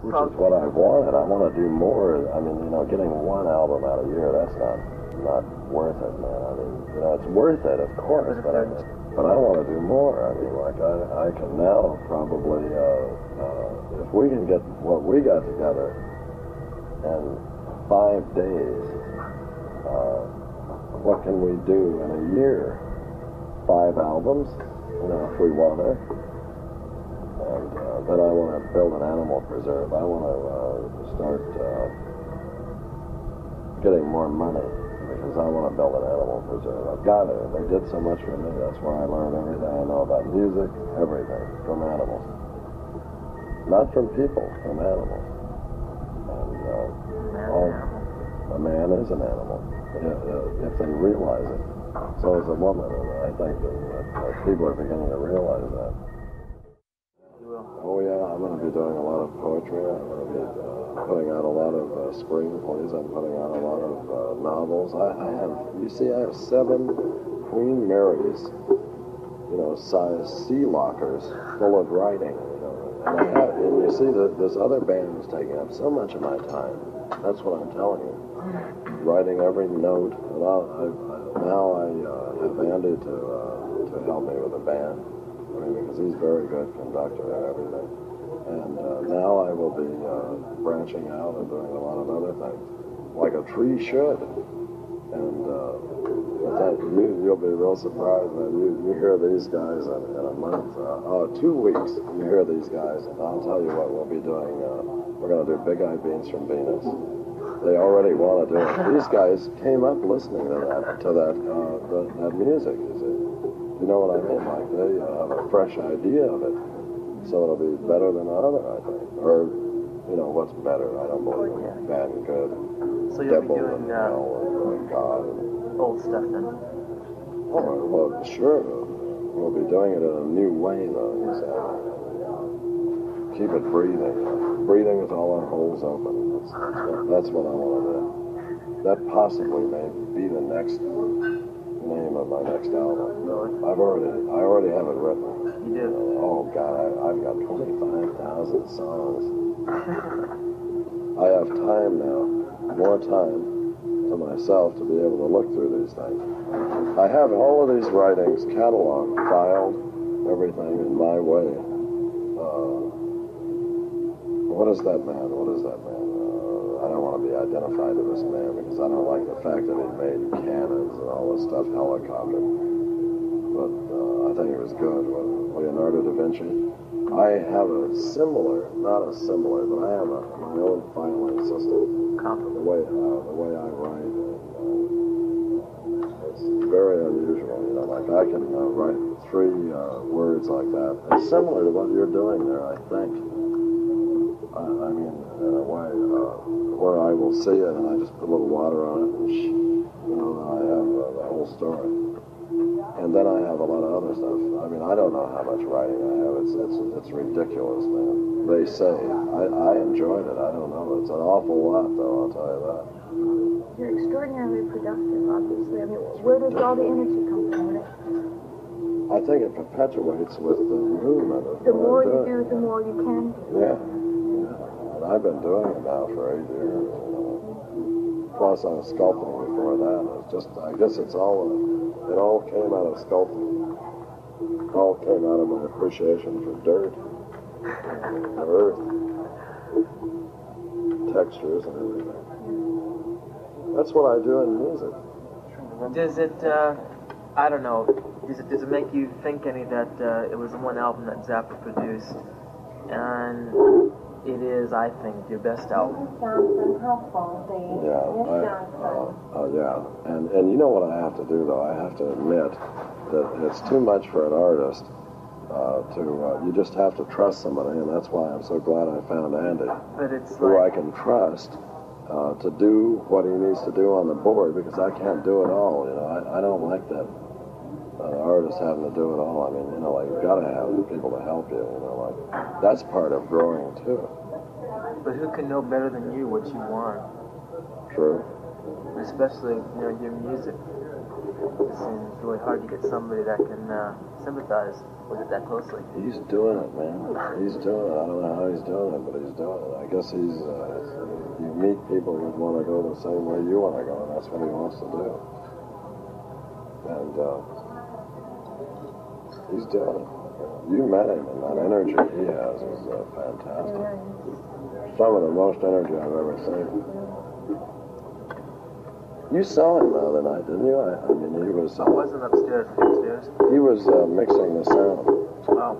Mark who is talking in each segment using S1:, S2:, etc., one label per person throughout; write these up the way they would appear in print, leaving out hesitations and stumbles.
S1: which is what I wanted. I want to do more. I mean, you know, getting one album out a year, that's not worth it, man. I mean, you know, it's worth it, of course, but I want to do more. I mean, like, I can now probably, if we can get what we got together in 5 days, what can we do in a year? 5 albums, you know, if we want to. And then I want to build an animal preserve. I want to start getting more money because I want to build an animal preserve. I've got to. They did so much for me. That's where I learned everything I know about music, everything, from animals. Not from people, from animals. And a man is an animal, if they realize it. So is a woman, and I think that people are beginning to realize that. Oh yeah, I'm going to be doing a lot of poetry. I'm going to be putting out a lot of screenplays. I'm putting out a lot of novels. I have 7 Queen Marys, you know, size sea lockers full of writing. You know, and you see that this other band is taking up so much of my time. That's what I'm telling you. Writing every note. And now I have Andy to help me with the band. I mean, because he's very good conductor and everything. And now I will be branching out and doing a lot of other things, like a tree should. And you'll be real surprised when you hear these guys in a month, 2 weeks. You hear these guys, and I'll tell you what we'll be doing. We're going to do Big Eye Beans from Venus. They already want to do it. These guys came up listening to that music. You know what I mean? Like, they have a fresh idea of it. So it'll be better than other, I think. Or, you know, what's better? I don't believe in bad and good.
S2: So you'll be doing
S1: hell and God.
S2: Old stuff then?
S1: Oh, well, sure. We'll be doing it in a new way, though. Keep it breathing. Breathing with all our holes open. That's what I want to do. That possibly may be the next name of my next album.
S2: Really?
S1: I already have it written.
S2: You do?
S1: Oh God, I've got 25,000 songs. I have time now, more time to myself to be able to look through these things. I have all of these writings cataloged, filed, everything in my way. What is that man? I don't want to be identified to this man because I don't like the fact that he made cannons and all this stuff, helicopter. But I think it was good with Leonardo da Vinci. I have not a similar, but I have my own filing system. The way I write, it's very unusual. You know, like I can write 3 words like that. It's similar to what you're doing there, I think. I mean, in a way, where I will see it and I just put a little water on it and you know, I have the whole story. And then I have a lot of other stuff. I mean, I don't know how much writing I have. It's ridiculous, man. They say. I enjoyed it. I don't know. It's an awful lot, though, I'll tell you that.
S3: You're extraordinarily productive, obviously. I mean, where does all the energy come from?
S1: I think it perpetuates with the movement of
S3: the more you do, the more you can do.
S1: Yeah. I've been doing it now for 8 years. Plus, I was sculpting before that. It's just, I guess it all came out of sculpting. It all came out of my appreciation for dirt, earth, textures, and everything. That's what I do in music.
S2: Does it, I don't know, does it make you think any that it was the one album that Zappa produced, and it is, I think, your best album?
S1: Yeah. And you know what I have to do, though? I have to admit that it's too much for an artist you just have to trust somebody, and that's why I'm so glad I found Andy, who I can trust to do what he needs to do on the board, because I can't do it all. You know, I don't like that artist having to do it all. I mean, you know, like, you've got to have people to help you. You know, like, that's part of growing too.
S2: But who can know better than you what you want?
S1: True.
S2: Especially, you know, your music. It seems really hard to get somebody that can sympathize with it that closely.
S1: He's doing it, man. He's doing it. I don't know how he's doing it, but he's doing it. I guess he's, you meet people who want to go the same way you want to go, and that's what he wants to do. And he's doing it. You met him, and that energy he has is fantastic. Some of the most energy I've ever seen. You saw him the other night, didn't you? I mean, he was...
S2: I wasn't upstairs. Was he upstairs?
S1: He was mixing the sound.
S2: Oh.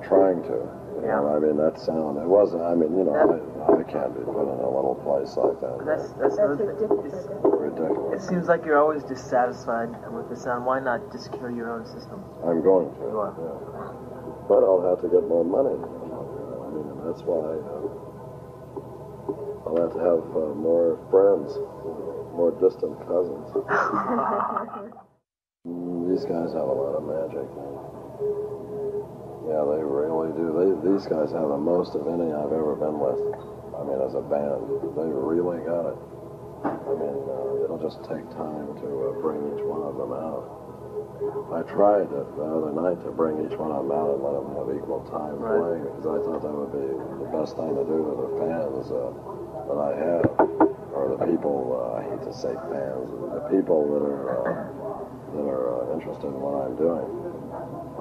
S1: Trying to.
S2: Yeah.
S1: I mean, that sound, it wasn't, I mean, you know, I can't be put in a little place like that.
S2: That's
S3: ridiculous.
S1: Ridiculous.
S2: It seems like you're always dissatisfied with the sound. Why not just cure your own system?
S1: I'm going to.
S2: You are.
S1: Yeah. But I'll have to get more money. I mean, that's why I'll have to have more friends, more distant cousins. These guys have a lot of magic, man. Yeah, they really do. These guys have the most of any I've ever been with. I mean, as a band, they really got it. I mean, it'll just take time to bring each one of them out. I tried it the other night to bring each one of them out and let them have equal time playing, because I thought that would be the best thing to do to the fans that I have, or the people. I hate to say fans, the people that are interested in what I'm doing.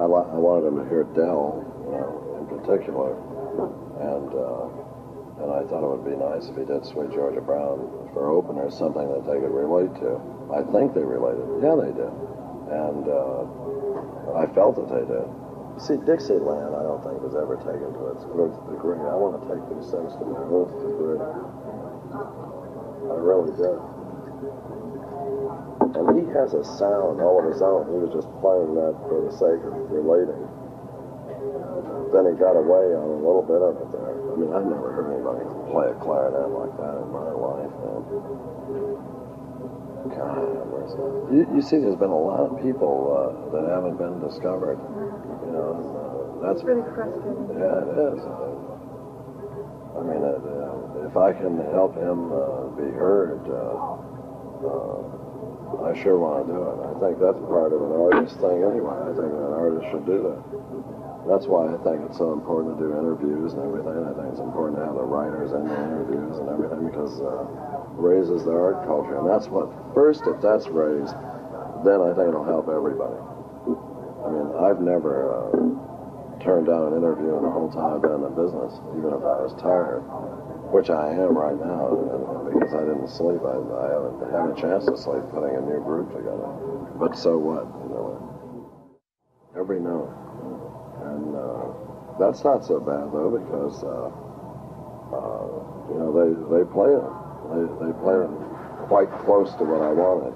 S1: I wanted them to hear Dell, you know, in particular, and I thought it would be nice if he did Sweet Georgia Brown for openers, something that they could relate to. I think they related. Yeah, they did. And I felt that they did. See, Dixieland, I don't think was ever taken to its nth degree. I want to take these things to their nth degree. I really do. And he has a sound all of his own. He was just playing that for the sake of relating. Then he got away on a little bit of it there. I mean, I've never heard anybody play a clarinet like that in my life, man. God have mercy. You see, there's been a lot of people that haven't been discovered. You know, that's
S3: really frustrating.
S1: Yeah, it is. I mean, if I can help him be heard, I sure want to do it. I think that's part of an artist thing anyway. I think an artist should do that. That's why I think it's so important to do interviews and everything. I think it's important to have the writers in the interviews and everything, because raises the art culture. And that's what, first, if that's raised, then I think it'll help everybody. I mean, I've never turned down an interview in the whole time I've been in the business, even if I was tired, which I am right now, and because I didn't sleep. I haven't had a chance to sleep putting a new group together. But so what, you know? Every note. And that's not so bad, though, because, you know, they play it. They play it quite close to what I wanted.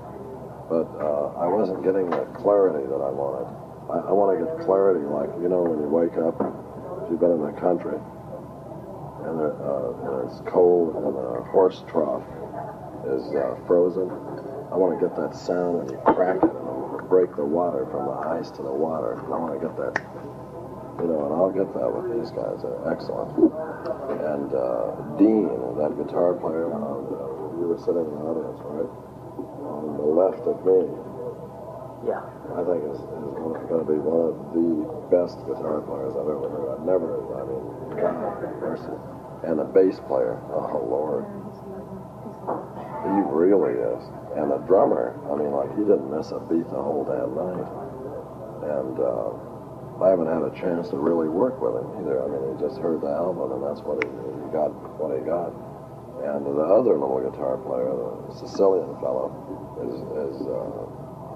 S1: But I wasn't getting the clarity that I wanted. I want to get clarity, like, you know, when you wake up, if you've been in the country, and it's cold, and the horse trough is frozen. I want to get that sound when you crack it and break the water from the ice to the water. I want to get that, you know, and I'll get that with these guys. They're excellent. And Dean, that guitar player, you were sitting in the audience, right? On the left of me.
S2: Yeah.
S1: I think is going to be one of the best guitar players I've ever heard. I've never, I mean, God mercy. And the bass player, oh Lord. He really is. And the drummer, I mean, like, he didn't miss a beat the whole damn night. And I haven't had a chance to really work with him either. I mean, he just heard the album, and that's what he got, what he got. And the other little guitar player, the Sicilian fellow,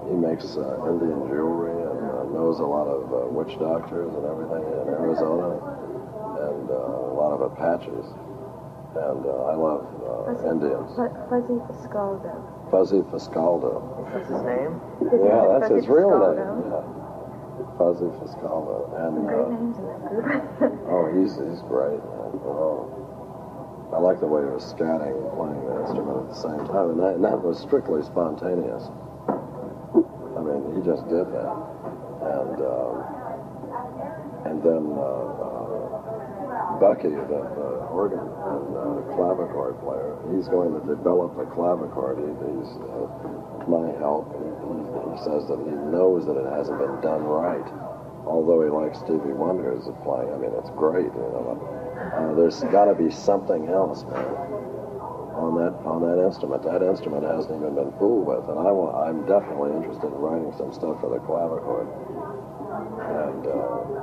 S1: he makes Indian jewelry and knows a lot of witch doctors and everything in Arizona, and a lot of Apaches. And I love Indians.
S3: Fuzzy Fiscaldo.
S1: Fuzzy Fiscaldo.
S2: That's his name?
S1: Yeah, that's
S3: Fuzzy
S1: his real
S3: Fiscaldo.
S1: name. Yeah. Fuzzy Fiscaldo. And
S3: Great names in that group.
S1: oh, he's great, man. Oh. I like the way he was scatting and playing the instrument at the same time, and that was strictly spontaneous. I mean, he just did that, and then Bucky, the organ and clavichord player, he's going to develop the clavichord. He's my help. He says that he knows that it hasn't been done right, although he likes Stevie Wonder's playing. I mean, it's great. You know, there's got to be something else, man, on that instrument. That instrument hasn't even been fooled with, and I'm definitely interested in writing some stuff for the clavichord. And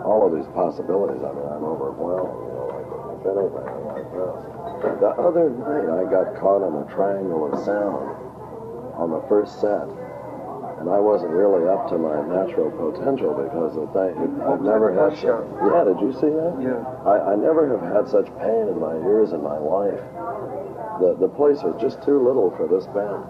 S1: all of these possibilities, I mean, I'm overwhelmed, you know, like if anything like this. The other night, I got caught on a triangle of sound on the first set, and I wasn't really up to my natural potential because I've never had. Yeah, did you see that?
S4: Yeah.
S1: I never have had such pain in my ears in my life. The place was just too little for this band.